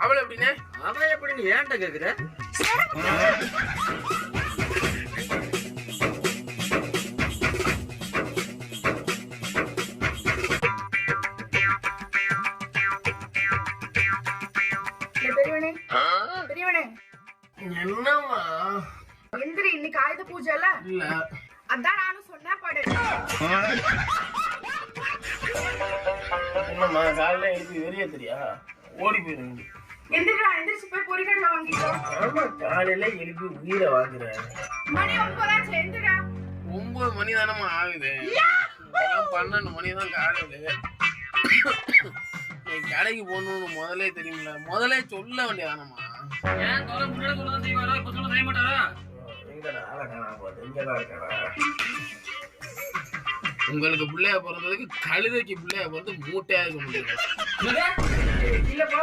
அவளை எப்படின்னு அவன் எப்படின்னு ஏன்ட்ட கேக்குற? பெரியவனே பெரியவனே என்னம்மா எந்திரி, இன்னைக்கு ஆயுத பூஜை இல்ல அதான் நானும் சொன்னேன் படு. என்னம்மா காலையில எழுப்பி வெளியே தெரியா ஓடி போயிருங்க. எந்திரா, எந்திரிச்சு போய் பொரிக்கடலை வாங்கிக்கோ. ஆமா காலையில எழுப்பி உயிரை வாங்குறேன். மணி 9 ஆச்சு, எந்திரா. 9 மணி தானம்மா ஆகுது. 12 மணி தான் காலையில. நீ கடைக்கு போகணும்னு முதலே தெரியுமில்ல, முதலே சொல்ல வேண்டியதானம்மா. ஏன் தோலை முன்னாடி சொல்லதான் செய்வாரோ, இப்ப சொல்ல செய்ய மாட்டாரா? எங்கடா ஆளை காணாம போகுது, இங்கதான் இருக்கா. உங்களுக்கு பிள்ளைய பிறந்ததுக்கு கழுதைக்கு பிள்ளைய பிறந்து மூட்டையா இருக்க முடியாது. இல்லப்பா